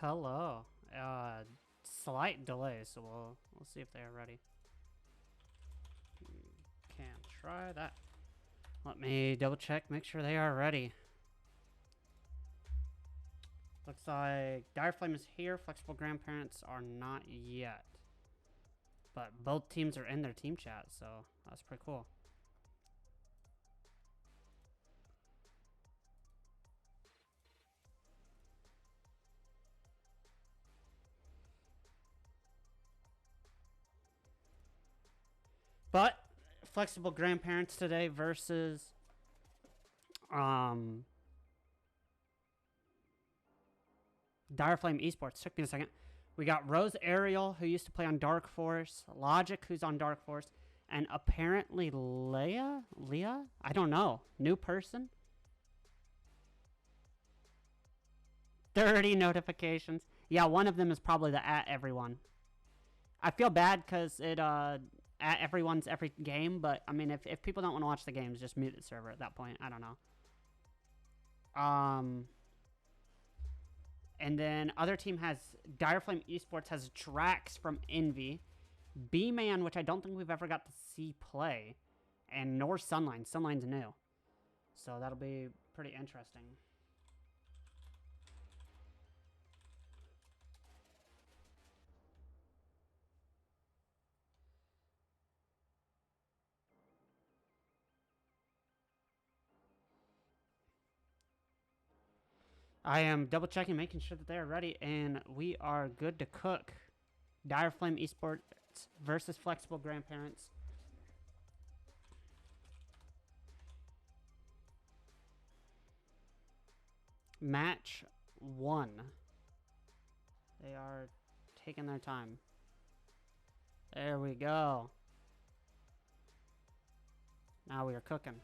Hello. Slight delay, so we'll see if they are ready. Can try that. Let me double check, make sure they are ready. Looks like Direflame is here. Flexible Grandparents are not yet. But both teams are in their team chat, so that's pretty cool. But Flexible Grandparents today versus Direflame Esports. Took me a second. We got Rose Ariel, who used to play on Dark Force, Logic, who's on Dark Force, and apparently Leah? I don't know. New person? 30 notifications. Yeah, one of them is probably the at everyone. I feel bad because it at everyone's every game, but I mean, if people don't want to watch the games, just mute the server at that point. I don't know. And then other team has Direflame Esports has Drax from Envy, B-Man, which I don't think we've ever got to see play, and nor Sunline. Sunline's new, so that'll be pretty interesting. I am double checking, making sure that they are ready, and we are good to cook. Direflame Esports versus Flexible Grandparents. Match 1. They are taking their time. There we go. Now we are cooking.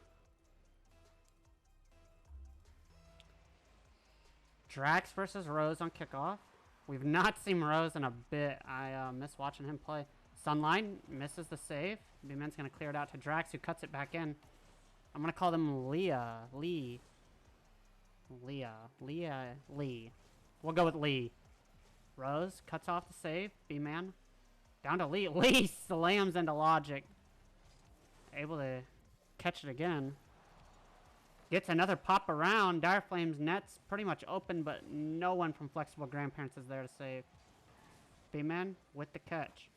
Drax versus Rose on kickoff. We've not seen Rose in a bit. I miss watching him play. Sunline misses the save. B-Man's going to clear it out to Drax, who cuts it back in. I'm going to call them Lee. We'll go with Lee. Rose cuts off the save. B-Man down to Lee. Lee slams into Logic. Able to catch it again. Gets another pop around. Direflame's net's pretty much open, but no one from Flexible Grandparents is there to save. B-Man with the catch.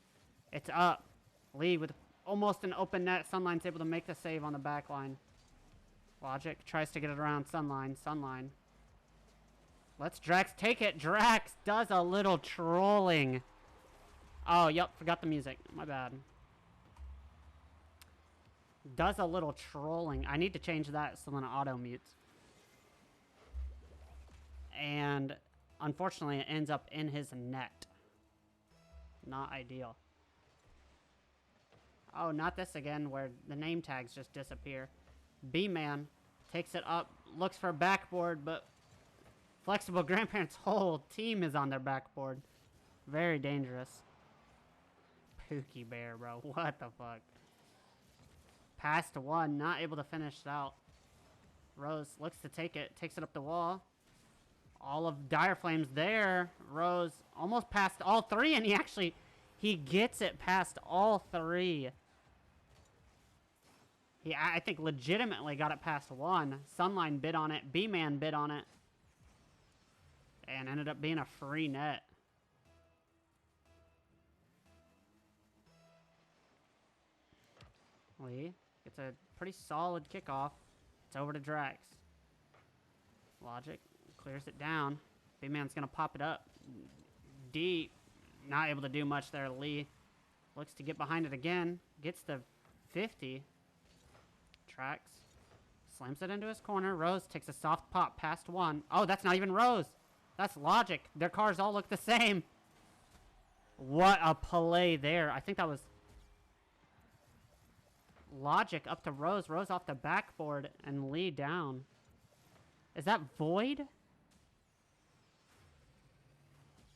It's up. Lee with almost an open net. Sunline's able to make the save on the back line. Logic tries to get it around Sunline. Sunline. Let's Drax take it. Drax does a little trolling. Oh, yep. Forgot the music. My bad. Does a little trolling. I need to change that so then it auto mutes. And unfortunately it ends up in his net. Not ideal. Oh, not this again where the name tags just disappear. B-Man takes it up, looks for a backboard, but Flexible Grandparents' whole team is on their backboard. Very dangerous. Pookie Bear, bro. What the fuck? Pass to one, not able to finish it out. Rose looks to take it, takes it up the wall. All of Direflame's there. Rose almost passed all three, and he gets it past all three. I think legitimately got it past one. Sunline bid on it, B-Man bid on it, and ended up being a free net. Lee gets a pretty solid kickoff. It's over to Drax. Logic clears it down. B-Man's going to pop it up. Deep. Not able to do much there. Lee looks to get behind it again. Gets the 50. Drax slams it into his corner. Rose takes a soft pop past one. Oh, that's not even Rose. That's Logic. Their cars all look the same. What a play there. I think that was Logic up to Rose. Rose off the backboard and Lee down. Is that Void?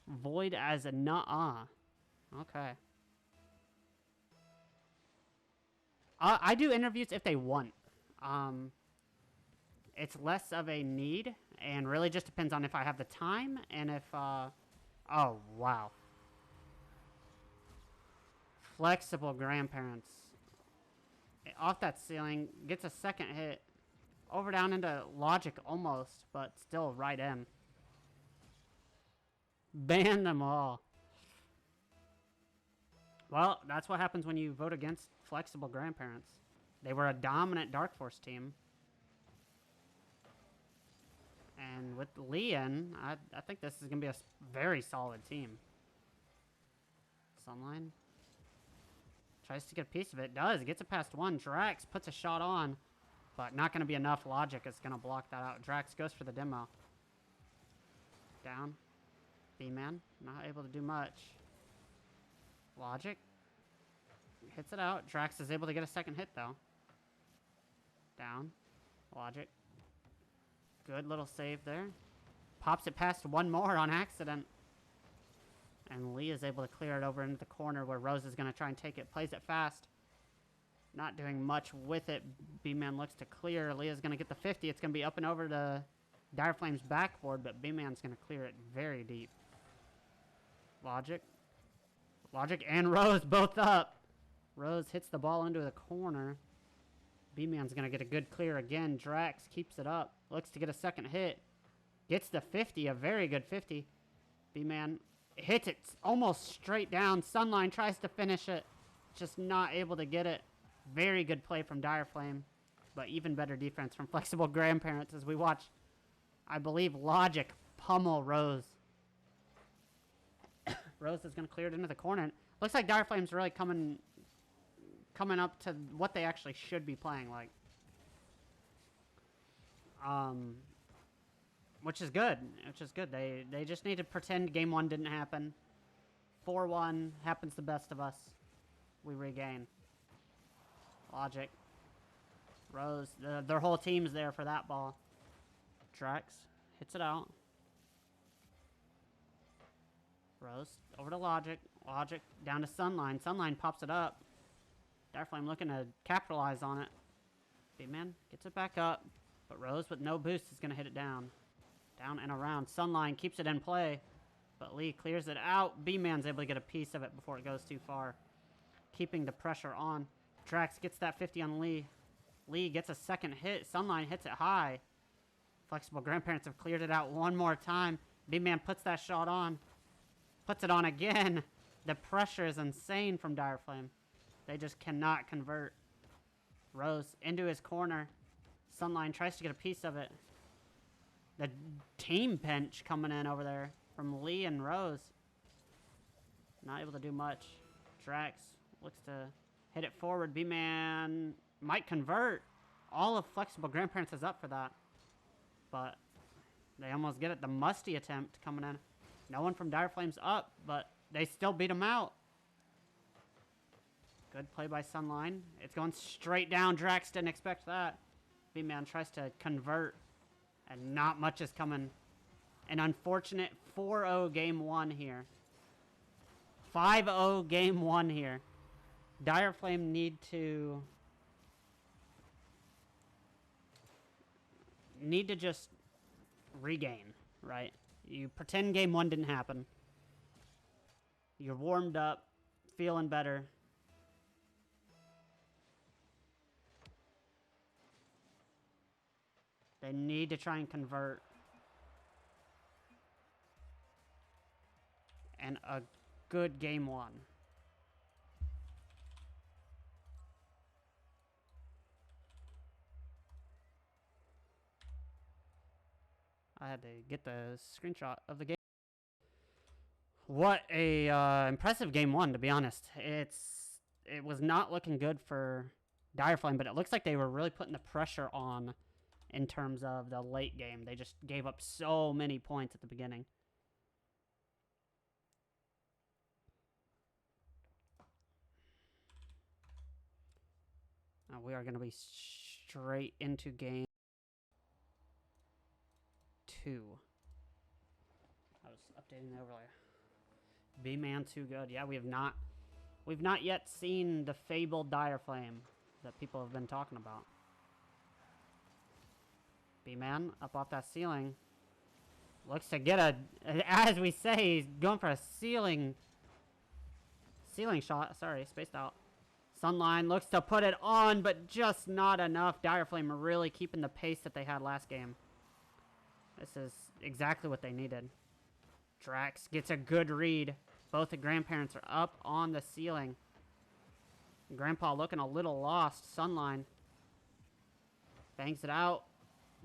Void as a nuh-uh. Okay. I do interviews if they want. It's less of a need and really just depends on if I have the time and if Oh, wow. Flexible grandparents. Off that ceiling, gets a second hit. Over down into logic almost, but still right in. Ban them all. Well, that's what happens when you vote against flexible grandparents. They were a dominant Dark Force team. And with Lee in, I think this is going to be a very solid team. Sunline. Tries to get a piece of it. Does. Gets it past one. Drax puts a shot on. But not going to be enough. Logic is going to block that out. Drax goes for the demo. Down. B-Man. Not able to do much. Logic. Hits it out. Drax is able to get a second hit, though. Down. Logic. Good little save there. Pops it past one more on accident. And Lee is able to clear it over into the corner where Rose is going to try and take it. Plays it fast. Not doing much with it. B-Man looks to clear. Leah's going to get the 50. It's going to be up and over to Dire Flame's backboard, but B-Man's going to clear it very deep. Logic. Logic and Rose both up. Rose hits the ball into the corner. B-Man's going to get a good clear again. Drax keeps it up. Looks to get a second hit. Gets the 50, a very good 50. B-Man hits it almost straight down. Sunline tries to finish it. Just not able to get it. Very good play from Dire Flame, but even better defense from Flexible Grandparents as we watch, I believe, Logic pummel Rose. Rose is going to clear it into the corner. Looks like Dire Flame's really coming up to what they actually should be playing like. Which is good. They just need to pretend game one didn't happen. 4-1 happens to the best of us. We regain. Logic. Rose. Their whole team's there for that ball. Drax hits it out. Rose over to Logic. Logic down to Sunline. Sunline pops it up. Dire Flame looking to capitalize on it. B-Man gets it back up. But Rose with no boost is going to hit it down. Down and around. Sunline keeps it in play. But Lee clears it out. B-Man's able to get a piece of it before it goes too far. Keeping the pressure on. Drax gets that 50 on Lee. Lee gets a second hit. Sunline hits it high. Flexible Grandparents have cleared it out one more time. B-Man puts that shot on. Puts it on again. The pressure is insane from Dire Flame. They just cannot convert. Rose into his corner. Sunline tries to get a piece of it. The team bench coming in over there from Lee and Rose. Not able to do much. Drax looks to hit it forward. B-Man might convert. All of Flexible Grandparents is up for that. But they almost get it. The musty attempt coming in. No one from Dire Flame's up, but they still beat him out. Good play by Sunline. It's going straight down. Drax didn't expect that. B-Man tries to convert, and not much is coming. An unfortunate 4-0 game one here. 5-0 game one here. Dire Flame need to just regain, right? You pretend game one didn't happen. You're warmed up, feeling better. They need to try and convert. And a good game one. I had to get the screenshot of the game. What a impressive game one, to be honest. It was not looking good for Dire Flame, but it looks like they were really putting the pressure on in terms of the late game. They just gave up so many points at the beginning. Now we are going to be straight into game 2. I was updating the overlay. B-Man too good. Yeah, we've not yet seen the fabled Dire Flame that people have been talking about. B-Man up off that ceiling. Looks to get a, as we say, he's going for a ceiling shot. Sorry, spaced out. Sunline looks to put it on, but just not enough. Dire Flame are really keeping the pace that they had last game. This is exactly what they needed. Drax gets a good read. Both the grandparents are up on the ceiling. Grandpa looking a little lost. Sunline bangs it out.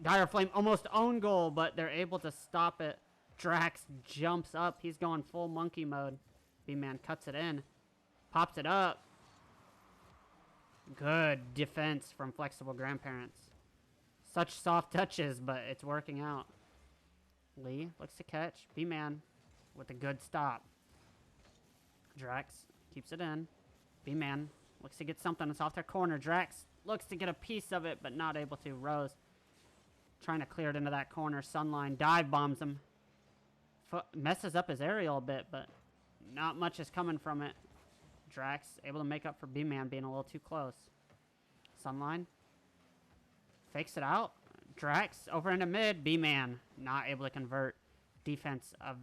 Dire Flame almost own goal, but they're able to stop it. Drax jumps up. He's going full monkey mode. B-Man cuts it in. Pops it up. Good defense from Flexible Grandparents. Such soft touches, but it's working out. Lee looks to catch. B-Man with a good stop. Drax keeps it in. B-Man looks to get something. It's off their corner. Drax looks to get a piece of it, but not able to. Rose trying to clear it into that corner. Sunline dive bombs him. Messes up his aerial a bit, but not much is coming from it. Drax able to make up for B-Man being a little too close. Sunline fakes it out. Drax over into mid. B-Man not able to convert. Defense of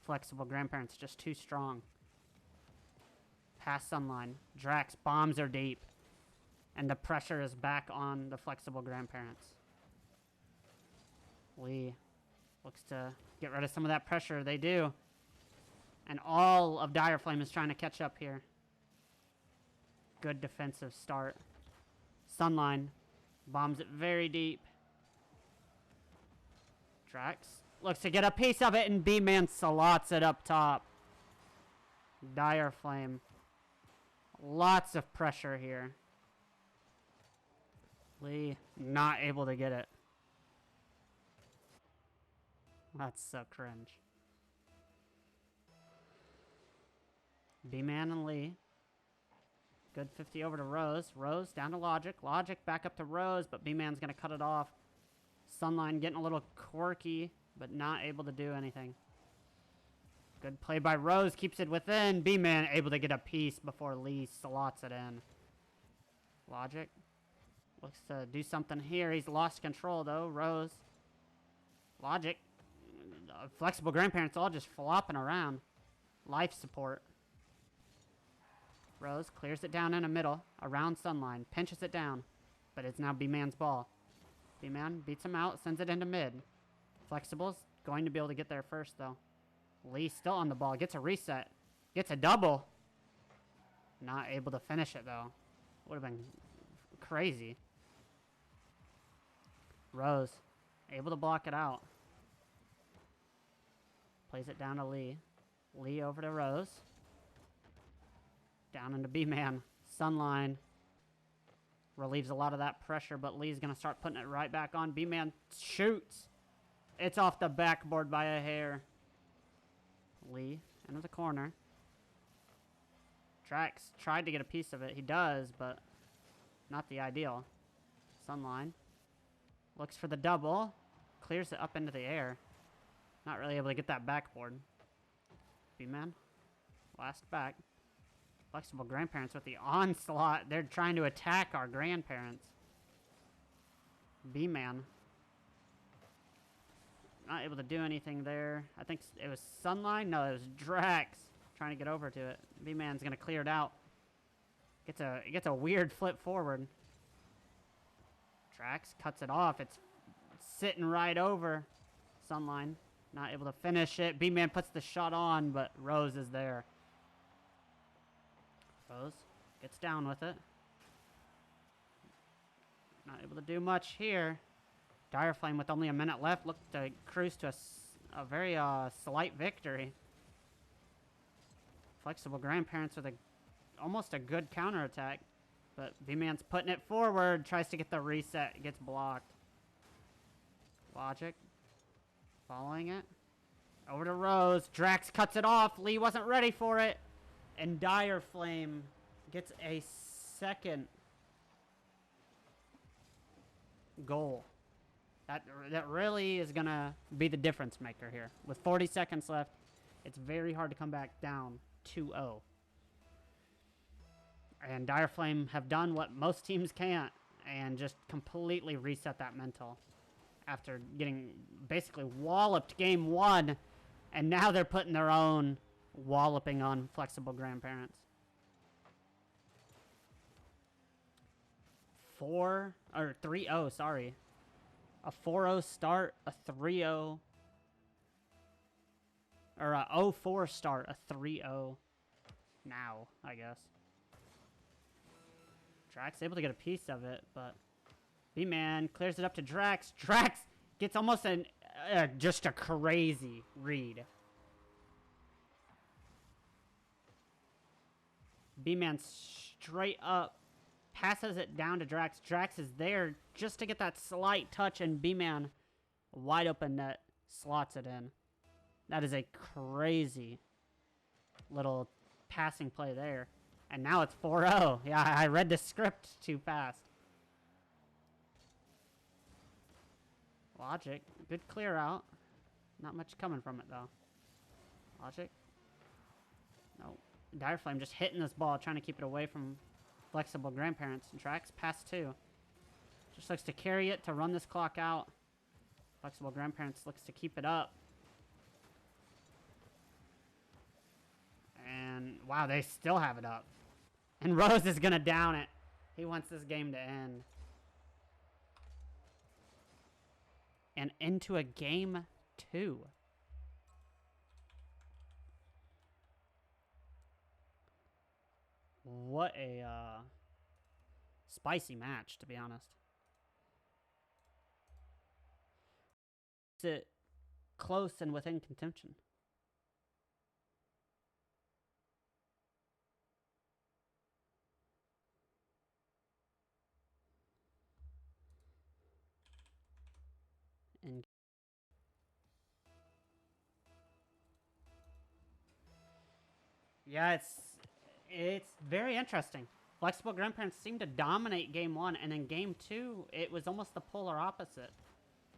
Flexible Grandparents just too strong. Pass Sunline. Drax bombs her deep. And the pressure is back on the Flexible Grandparents. Lee looks to get rid of some of that pressure. They do. And all of Dire Flame is trying to catch up here. Good defensive start. Sunline bombs it very deep. Drax looks to get a piece of it, and B-Man slots it up top. Dire Flame. Lots of pressure here. Lee not able to get it. That's so cringe. B-Man and Lee. Good 50 over to Rose. Rose down to Logic. Logic back up to Rose, but B-Man's going to cut it off. Sunline getting a little quirky, but not able to do anything. Good play by Rose. Keeps it within. B-Man able to get a piece before Lee slots it in. Logic looks to do something here. He's lost control, though. Rose. Logic. Flexible Grandparents all just flopping around. Life support. Rose clears it down in the middle, around Sunline, pinches it down, but it's now B-Man's ball. B-Man beats him out, sends it into mid. Flexible's going to be able to get there first, though. Lee still on the ball, gets a reset, gets a double. Not able to finish it, though. Would have been crazy. Rose, able to block it out. Plays it down to Lee. Lee over to Rose. Down into B-Man. Sunline relieves a lot of that pressure, but Lee's going to start putting it right back on. B-Man shoots. It's off the backboard by a hair. Lee into the corner. Drax tried to get a piece of it. He does, but not the ideal. Sunline looks for the double. Clears it up into the air. Not really able to get that backboard. B-Man. Last back. Flexible Grandparents with the onslaught. They're trying to attack our grandparents. B-Man. Not able to do anything there. I think it was Sunline. No, it was Drax trying to get over to it. B-Man's going to clear it out. Gets a weird flip forward. Drax cuts it off. It's sitting right over Sunline. Not able to finish it. B-Man puts the shot on, but Rose is there. Rose gets down with it. Not able to do much here. Dire Flame with only a minute left looked to cruise to a very slight victory. Flexible Grandparents with almost a good counterattack. But B-Man's putting it forward. Tries to get the reset. Gets blocked. Logic. Following it. Over to Rose. Drax cuts it off. Lee wasn't ready for it. And Dire Flame gets a second goal. That really is going to be the difference maker here. With 40 seconds left, it's very hard to come back down 2-0. And Dire Flame have done what most teams can't and just completely reset that mental. after getting basically walloped game 1, and now they're putting their own walloping on Flexible Grandparents. 3-0, sorry. A 4-0 start, a 3-0, or a 0-4 start, a 3-0 now, I guess. Drax able to get a piece of it, but B-Man clears it up to Drax. Drax gets almost just a crazy read. B-Man straight up passes it down to Drax. Drax is there just to get that slight touch, and B-Man, wide open net, slots it in. That is a crazy little passing play there. And now it's 4-0. Yeah, I read the script too fast. Logic, good clear out. Not much coming from it, though. Logic. No. Dire Flame just hitting this ball, trying to keep it away from Flexible Grandparents. Drax pass 2. Just looks to carry it to run this clock out. Flexible Grandparents looks to keep it up. And, wow, they still have it up. And Rose is going to down it. He wants this game to end. And into a game 2. What a spicy match, to be honest. Is it close and within contention? And yeah, it's very interesting. Flexible Grandparents seemed to dominate game 1, and then game 2, it was almost the polar opposite.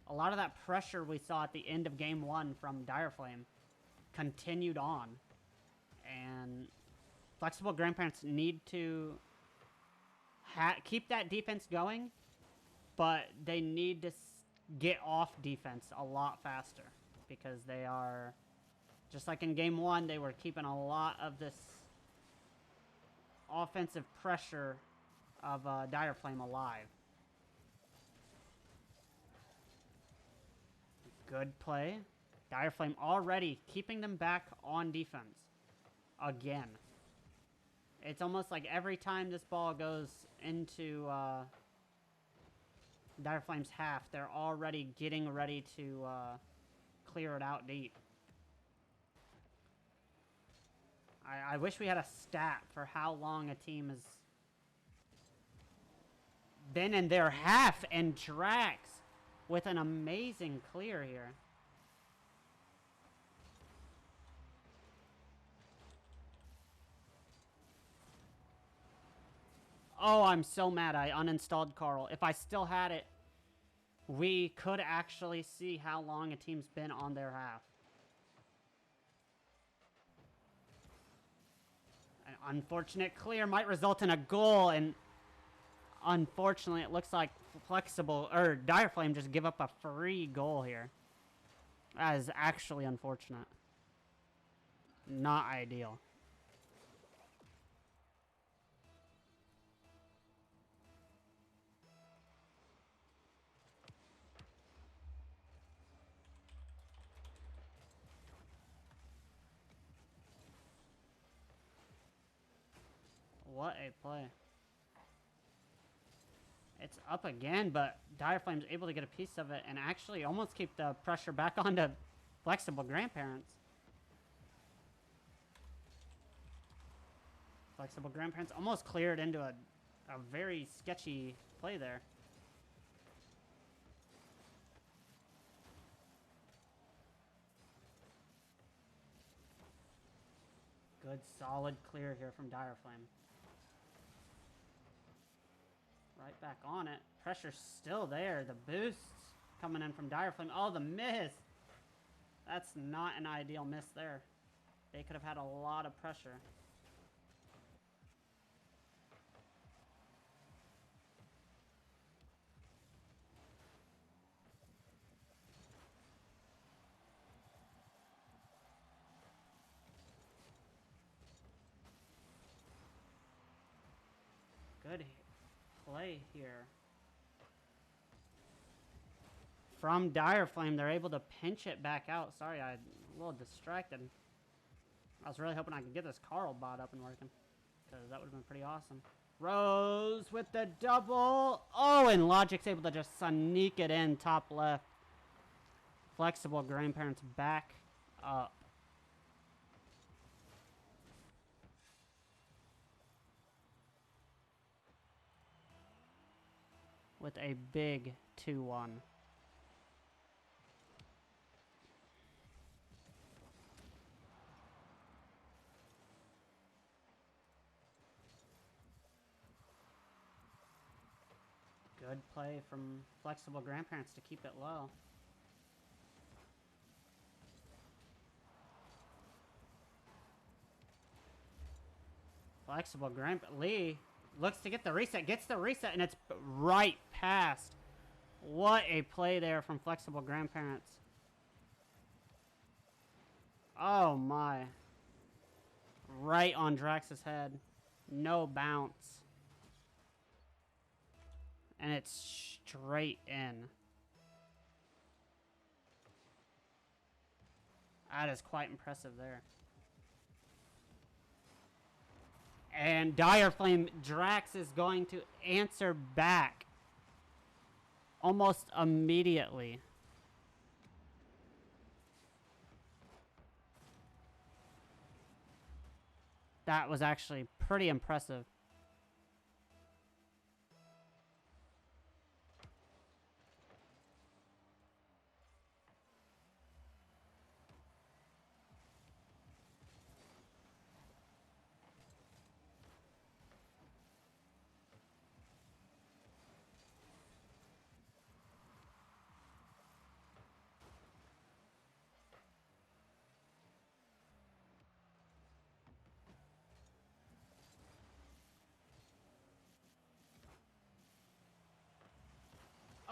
A lot of that pressure we saw at the end of game 1 from Dire Flame continued on. And Flexible Grandparents need to keep that defense going, but they need to get off defense a lot faster, because they are, just like in game 1, they were keeping a lot of this offensive pressure of Dire Flame alive. Good play. Dire Flame already keeping them back on defense. Again. It's almost like every time this ball goes into Dire Flame's half, they're already getting ready to clear it out deep. I wish we had a stat for how long a team has been in their half, and Drax with an amazing clear here. Oh, I'm so mad I uninstalled Carl. If I still had it, we could actually see how long a team's been on their half. An unfortunate clear might result in a goal, and unfortunately it looks like Dire Flame just give up a free goal here. That is actually unfortunate. Not ideal. What a play. It's up again, but Dire Flame's able to get a piece of it and actually almost keep the pressure back onto Flexible Grandparents. Flexible Grandparents almost cleared into a very sketchy play there. Good solid clear here from Dire Flame. Right back on it. Pressure's still there. The boosts coming in from Dire Flame. Oh, the miss. That's not an ideal miss there. They could have had a lot of pressure. Good play here. From Dire Flame, they're able to pinch it back out. Sorry, I'm a little distracted. I was really hoping I could get this Carl bot up and working, because that would have been pretty awesome. Rose with the double. Oh, and Logic's able to just sneak it in top left. Flexible Grandparents back up. With a big 2-1. Good play from Flexible Grandparents to keep it low. Flexible Lee looks to get the reset, gets the reset, and it's right past. What a play there from Flexible Grandparents. Oh my. Right on Drax's head. No bounce. And it's straight in. That is quite impressive there. And Dire Flame, Drax is going to answer back almost immediately. That was actually pretty impressive.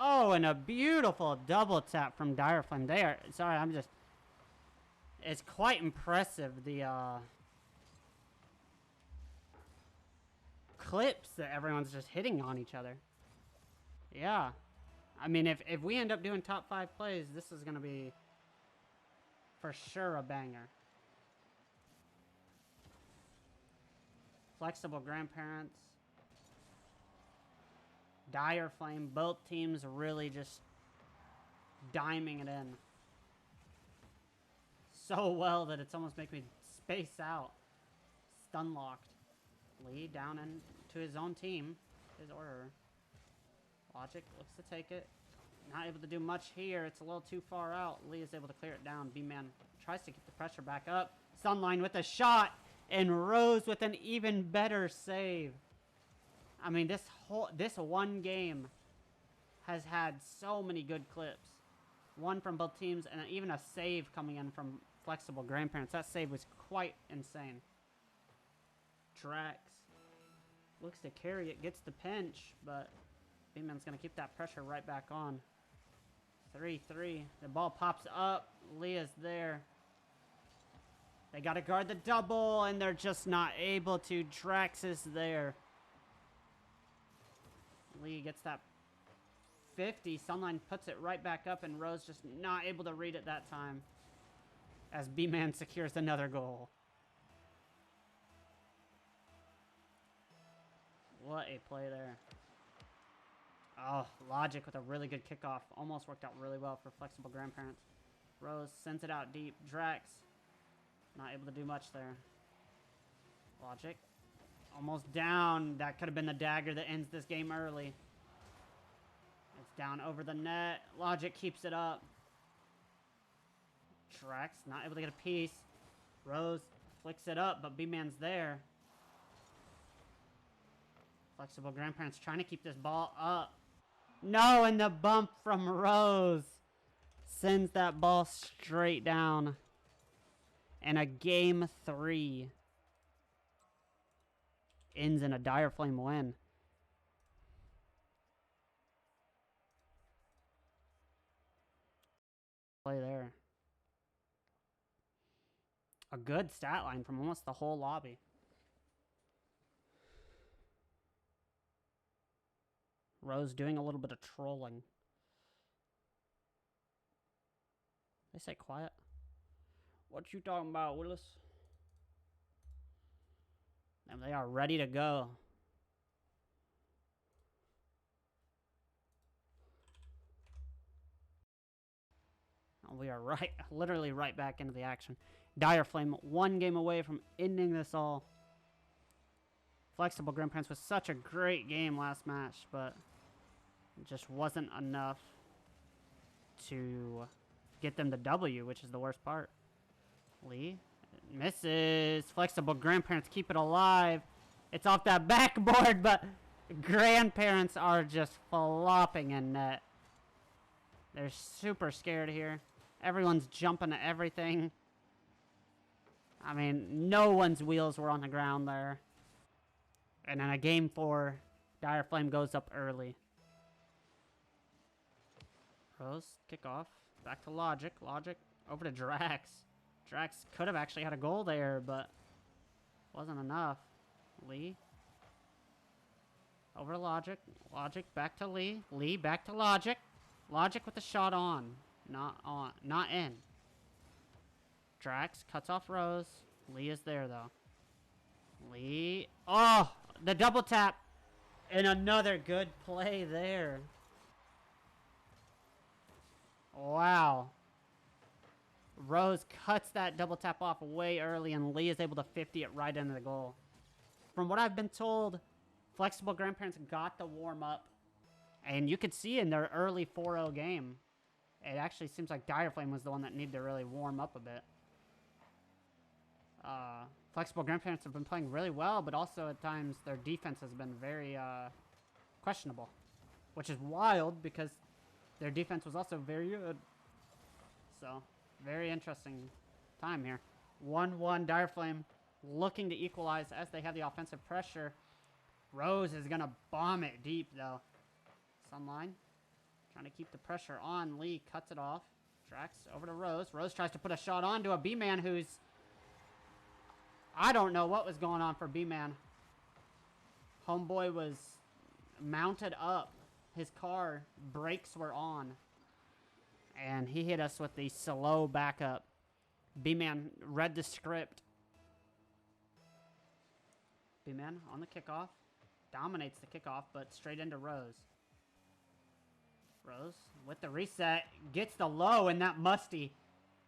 Oh, and a beautiful double tap from Dire Flame there. Sorry, I'm just... It's quite impressive, the clips that everyone's just hitting on each other. Yeah. I mean, if we end up doing top 5 plays, this is going to be for sure a banger. Flexible Grandparents. Dire Flame, both teams really just diming it in so well that it's almost making me space out. Stun locked. Lee down into his own team. His order. Logic looks to take it. Not able to do much here. It's a little too far out. Lee is able to clear it down. B-Man tries to get the pressure back up. Sunline with a shot. And Rose with an even better save. I mean, this one game has had so many good clips. One from both teams, and even a save coming in from Flexible Grandparents. That save was quite insane. Drax looks to carry it, gets the pinch, but B-Man's going to keep that pressure right back on. 3-3. The ball pops up. Leah's there. They got to guard the double, and they're just not able to. Drax is there. Lee gets that 50. Sunline puts it right back up, and Rose just not able to read it that time. As B-Man secures another goal. What a play there. Oh, Logic with a really good kickoff. Almost worked out really well for Flexible Grandparents. Rose sends it out deep. Drax not able to do much there. Logic. Almost down. That could have been the dagger that ends this game early. It's down over the net. Logic keeps it up. Drax not able to get a piece. Rose flicks it up, but B-Man's there. Flexible Grandparents trying to keep this ball up. No, and the bump from Rose sends that ball straight down. And a game 3 ends in a Dire Flame win. Play there. A good stat line from almost the whole lobby. Rose doing a little bit of trolling. They say quiet. What you talking about, Willis? And they are ready to go. We are literally right back into the action. Dire Flame, 1 game away from ending this all. Flexible Grandparents was such a great game last match, but it just wasn't enough to get them the W, which is the worst part. Lee misses. Flexible Grandparents keep it alive. It's off that backboard, but Grandparents are just flopping in net. They're super scared here. Everyone's jumping at everything. I mean, no one's wheels were on the ground there. And then a game 4, Dire Flame goes up early. Rose, kick off. Back to Logic. Logic over to Drax. Drax could have actually had a goal there, but wasn't enough. Lee. Over to Logic. Logic back to Lee. Lee back to Logic. Logic with the shot on. Not on. Not in. Drax cuts off Rose. Lee is there, though. Lee. Oh! The double tap. And another good play there. Wow. Rose cuts that double tap off way early, and Lee is able to 50 it right into the goal. From what I've been told, Flexible Grandparents got the warm-up. And you could see in their early 4-0 game, it actually seems like Dire Flame was the one that needed to really warm up a bit. Flexible Grandparents have been playing really well, but also at times their defense has been very questionable. Which is wild because their defense was also very good. So, very interesting time here. 1-1 Dire Flame looking to equalize as they have the offensive pressure. Rose is going to bomb it deep though. Sunline trying to keep the pressure on. Lee cuts it off. Drax over to Rose. Rose tries to put a shot on to a B-Man who's... I don't know what was going on for B-Man. Homeboy was mounted up. His car brakes were on. And he hit us with the slow backup. B-Man read the script. B-Man on the kickoff. Dominates the kickoff, but straight into Rose. Rose with the reset. Gets the low, and that Musty,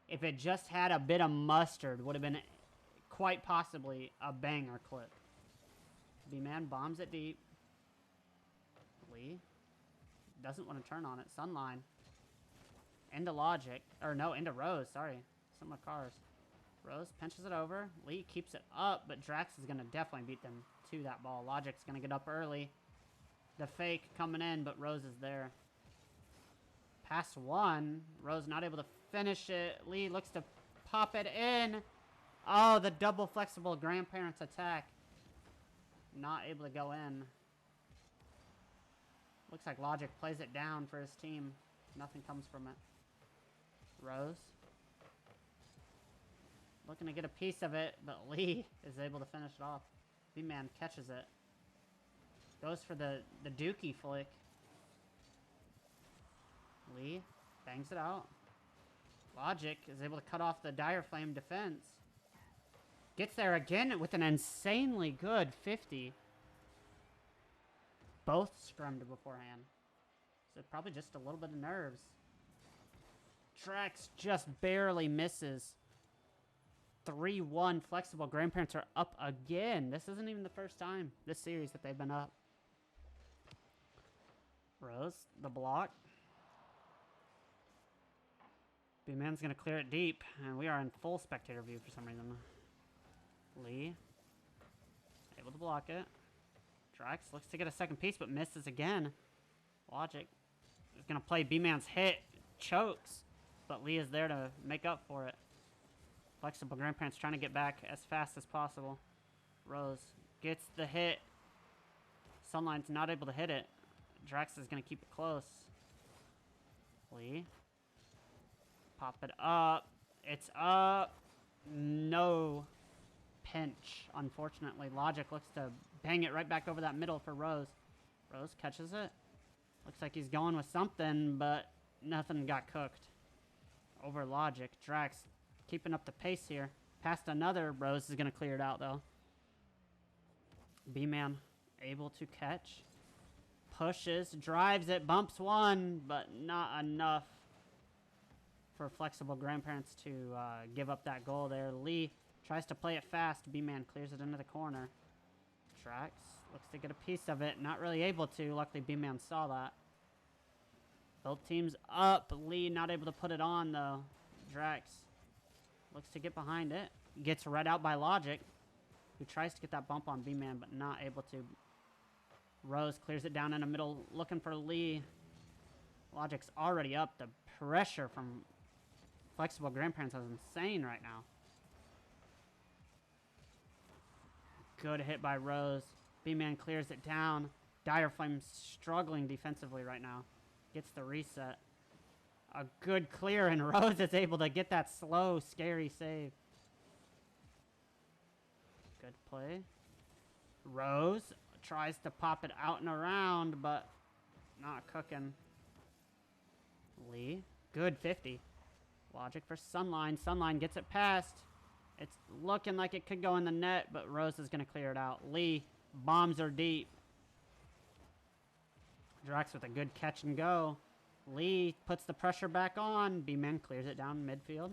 if it just had a bit of mustard, would have been quite possibly a banger clip. B-Man bombs it deep. Lee doesn't want to turn on it. Sunline. Into Logic. Or no, into Rose. Sorry. Some of my cars. Rose pinches it over. Lee keeps it up, but Drax is going to definitely beat them to that ball. Logic's going to get up early. The fake coming in, but Rose is there. Pass 1. Rose not able to finish it. Lee looks to pop it in. Oh, the double Flexible Grandparents attack. Not able to go in. Looks like Logic plays it down for his team. Nothing comes from it. Rose. Looking to get a piece of it, but Lee is able to finish it off. B-Man catches it. Goes for the dookie flick. Lee bangs it out. Logic is able to cut off the Dire Flame defense. Gets there again with an insanely good 50. Both scrummed beforehand. So probably just a little bit of nerves. Drax just barely misses. 3-1. Flexible Grandparents are up again. This isn't even the first time this series that they've been up. Rose, the block. B-Man's going to clear it deep, and we are in full spectator view for some reason. Lee, able to block it. Drax looks to get a second piece, but misses again. Logic is going to play B-Man's hit. Chokes, but Lee is there to make up for it. Flexible Grandparents trying to get back as fast as possible. Rose gets the hit. Sunline's not able to hit it. Drax is going to keep it close. Lee. Pop it up. It's up. No pinch, unfortunately. Logic looks to bang it right back over that middle for Rose. Rose catches it. Looks like he's going with something, but nothing got cooked. Over Logic. Drax keeping up the pace here. Past another. Rose is going to clear it out, though. B-Man able to catch. Pushes. Drives it. Bumps one, but not enough for Flexible Grandparents to give up that goal there. Lee tries to play it fast. B-Man clears it into the corner. Drax looks to get a piece of it. Not really able to. Luckily, B-Man saw that. Both teams up. Lee not able to put it on, though. Drax looks to get behind it. Gets read out by Logic, who tries to get that bump on B-Man, but not able to. Rose clears it down in the middle, looking for Lee. Logic's already up. The pressure from Flexible Grandparents is insane right now. Good hit by Rose. B-Man clears it down. Dire Flame's struggling defensively right now. Gets the reset. A good clear, and Rose is able to get that slow, scary save. Good play. Rose tries to pop it out and around, but not cooking. Lee, good 50. Logic for Sunline. Sunline gets it past. It's looking like it could go in the net, but Rose is going to clear it out. Lee bombs her deep. Drax with a good catch and go. Lee puts the pressure back on. B-Man clears it down midfield.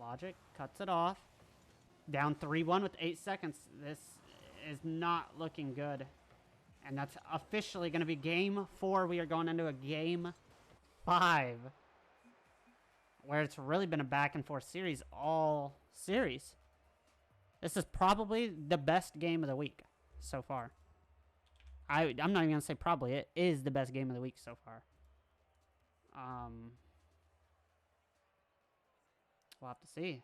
Logic cuts it off. Down 3-1 with 8 seconds. This is not looking good. And that's officially going to be game 4. We are going into a game 5. Where it's really been a back and forth series all series. This is probably the best game of the week so far. I'm not even going to say probably. It is the best game of the week so far. We'll have to see.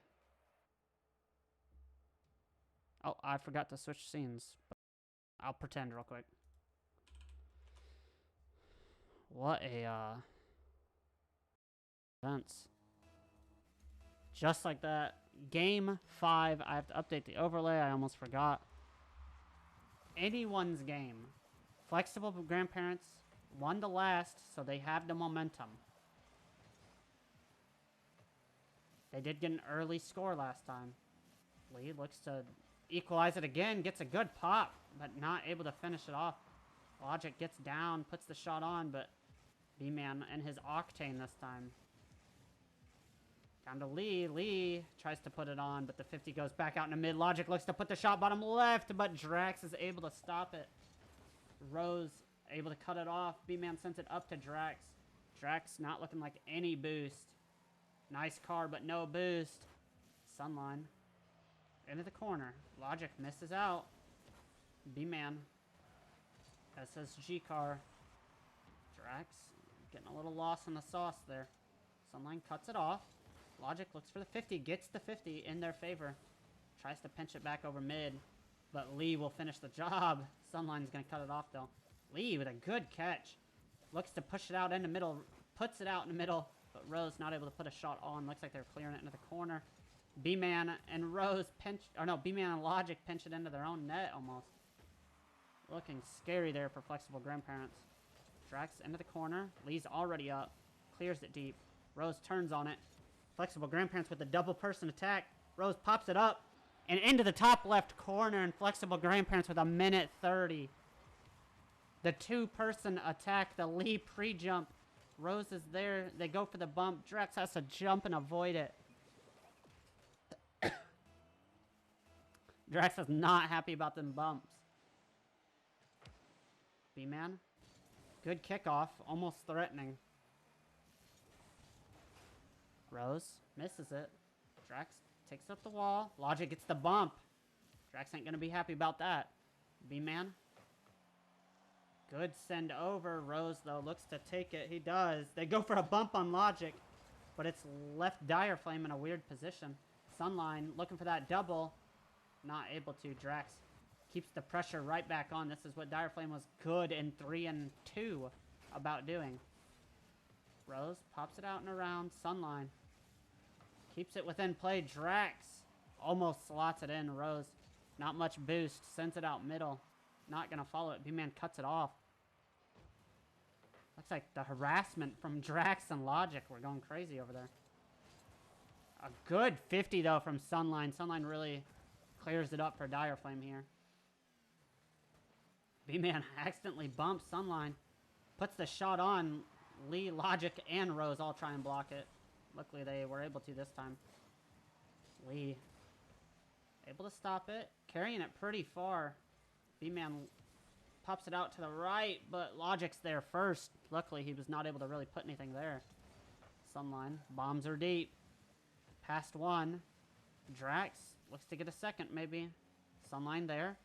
Oh, I forgot to switch scenes. But I'll pretend real quick. What a, events. Just like that. Game 5. I have to update the overlay. I almost forgot. Anyone's game. Flexible Grandparents won the last, so they have the momentum. They did get an early score last time. Lee looks to equalize it again. Gets a good pop, but not able to finish it off. Logic gets down, puts the shot on, but B-Man and his Octane this time. Down to Lee. Lee tries to put it on, but the 50 goes back out into mid. Logic looks to put the shot bottom left, but Drax is able to stop it. Rose able to cut it off. B-Man sends it up to Drax. Drax not looking like any boost. Nice car, but no boost. Sunline. Into the corner. Logic misses out. B-Man. SSG car. Drax getting a little lost in the sauce there. Sunline cuts it off. Logic looks for the 50. Gets the 50 in their favor. Tries to pinch it back over mid. But Lee will finish the job. Sunline's going to cut it off, though. Lee with a good catch. Looks to push it out in the middle. Puts it out in the middle. But Rose not able to put a shot on. Looks like they're clearing it into the corner. B-Man and Rose pinch... Or no, B-Man and Logic pinch it into their own net almost. Looking scary there for Flexible Grandparents. Drax into the corner. Lee's already up. Clears it deep. Rose turns on it. Flexible Grandparents with the double person attack. Rose pops it up. And into the top left corner. And Flexible Grandparents with a minute 30. The two-person attack. The Lee pre-jump. Rose is there. They go for the bump. Drax has to jump and avoid it. Drax is not happy about them bumps. B-Man. Good kickoff. Almost threatening. Rose misses it. Drax takes up the wall. Logic gets the bump. Drax ain't going to be happy about that. B-Man. Good send over. Rose, though, looks to take it. He does. They go for a bump on Logic, but it's left Dire Flame in a weird position. Sunline looking for that double. Not able to. Drax keeps the pressure right back on. This is what Dire Flame was good in 3 and 2 about doing. Rose pops it out and around. Sunline keeps it within play. Drax almost slots it in. Rose, not much boost. Sends it out middle. Not going to follow it. B-Man cuts it off. Looks like the harassment from Drax and Logic. We're going crazy over there. A good 50, though, from Sunline. Sunline really clears it up for Dire Flame here. B-Man accidentally bumps Sunline. Puts the shot on. Lee, Logic, and Rose all try and block it. Luckily, they were able to this time. Lee able to stop it. Carrying it pretty far. B-Man pops it out to the right, but Logic's there first. Luckily, he was not able to really put anything there. Sunline. Bombs are deep. Past one. Drax looks to get a second, maybe. Sunline there.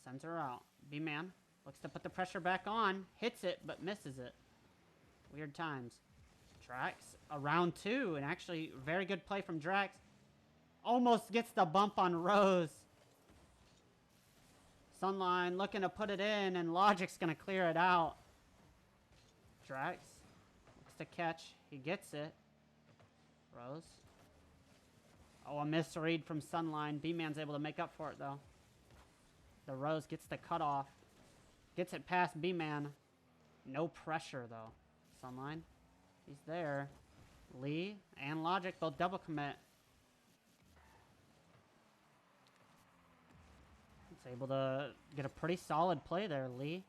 Sends her out. B-Man looks to put the pressure back on. Hits it, but misses it. Weird times. Drax around 2, and actually very good play from Drax. Almost gets the bump on Rose. Sunline looking to put it in, and Logic's going to clear it out. Drax looks to catch. He gets it. Rose. Oh, a misread from Sunline. B-Man's able to make up for it, though. The Rose gets the cutoff. Gets it past B-Man. No pressure, though. Sunline. He's there. Lee and Logic both double commit. It's able to get a pretty solid play there, Lee.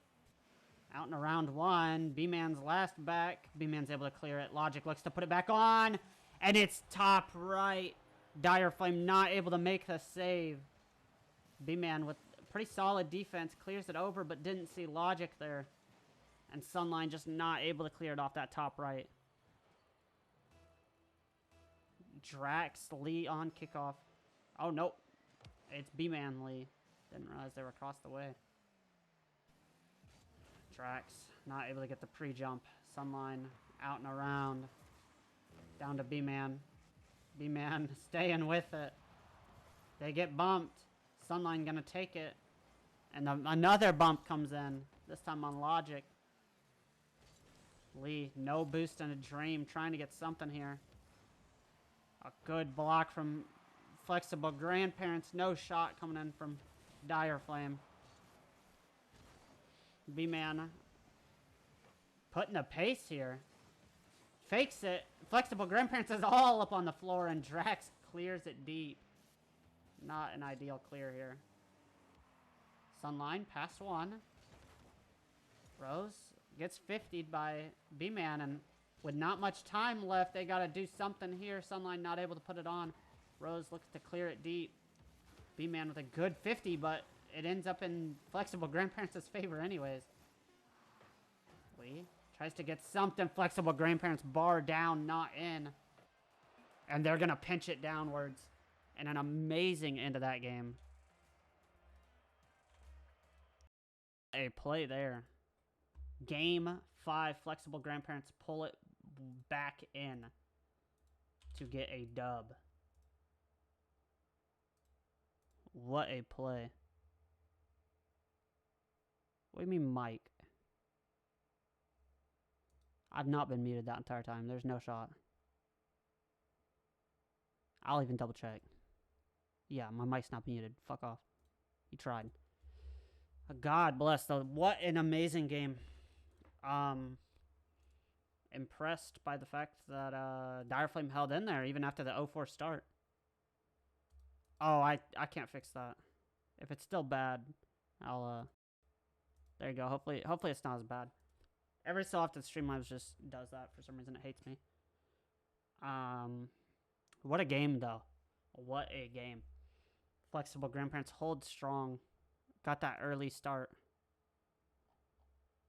Out in around 1. B-Man's last back. B-Man's able to clear it. Logic looks to put it back on. And it's top right. Dire Flame not able to make the save. B-Man with pretty solid defense. Clears it over, but didn't see Logic there. And Sunline just not able to clear it off that top right. Drax, Lee on kickoff. Oh, nope. It's B-Man Lee. Didn't realize they were across the way. Drax not able to get the pre-jump. Sunline out and around. Down to B-Man. B-Man staying with it. They get bumped. Sunline gonna take it. And another bump comes in. This time on Logic. Lee, no boost in a dream. Trying to get something here. A good block from Flexible Grandparents. No shot coming in from Dire Flame. B-Man putting the pace here. Fakes it. Flexible Grandparents is all up on the floor, and Drax clears it deep. Not an ideal clear here. Sunline past 1. Rose gets 50'd by B-Man, and with not much time left, they got to do something here. Sunline not able to put it on. Rose looks to clear it deep. B-Man with a good 50, but it ends up in Flexible Grandparents' favor anyways. Lee tries to get something. Flexible Grandparents bar down, not in. And they're going to pinch it downwards. And an amazing end to that game. A play there. Game 5, Flexible Grandparents pull it back in to get a dub. What a play. What do you mean, Mike? I've not been muted that entire time. There's no shot. I'll even double check. Yeah, my mic's not muted. Fuck off. You tried. God bless, though. What an amazing game. Impressed by the fact that Dire Flame held in there even after the 0-4 start. Oh, I can't fix that. If it's still bad, I'll there you go. Hopefully it's not as bad. Every so often Streamlabs just does that for some reason. It hates me. What a game, though. What a game. Flexible Grandparents hold strong. Got that early start.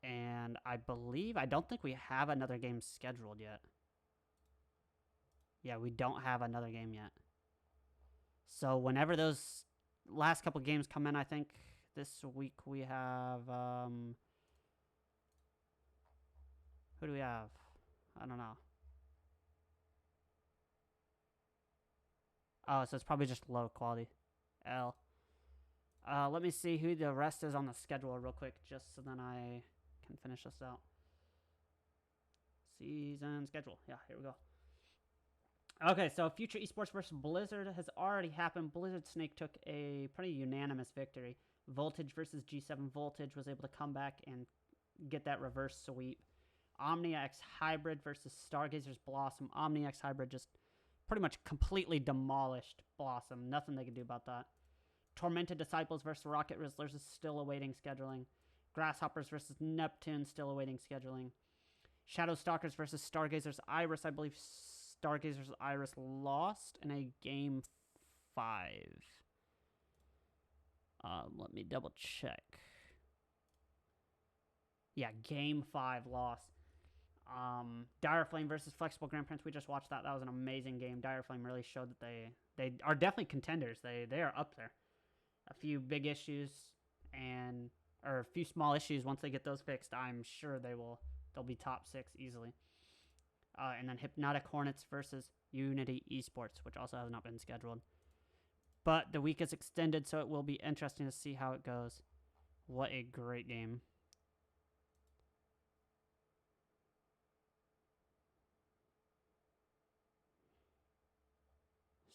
And I don't think we have another game scheduled yet. Yeah, we don't have another game yet. So whenever those last couple games come in, I think this week we have, who do we have? I don't know. Oh, so it's probably just low quality. L. Let me see who the rest is on the schedule real quick, just so then I can finish this out. Season schedule. Yeah, here we go. Okay, so Future Esports versus Blizzard has already happened. Blizzard Snake took a pretty unanimous victory. Voltage versus G7. Voltage was able to come back and get that reverse sweep. Omnia X Hybrid versus Stargazer's Blossom. Omnia X Hybrid just pretty much completely demolished Blossom. Nothing they could do about that. Tormented Disciples versus Rocket Rizzlers is still awaiting scheduling. Grasshoppers versus Neptune, still awaiting scheduling. Shadow Stalkers versus Stargazer's Iris. I believe Stargazer's Iris lost in a game 5. Let me double check. Yeah, game 5 loss. Dire Flame versus Flexible Grandparents. We just watched that. That was an amazing game. Dire Flame really showed that they are definitely contenders. They are up there. A few big issues or a few small issues. Once they get those fixed, I'm sure they'll be top 6 easily. And then Hypnotic Hornets versus Unity Esports, which also has not been scheduled. But the week is extended, so it will be interesting to see how it goes. What a great game.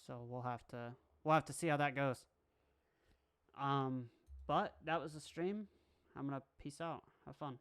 So we'll have to see how that goes. But that was the stream. I'm gonna peace out. Have fun.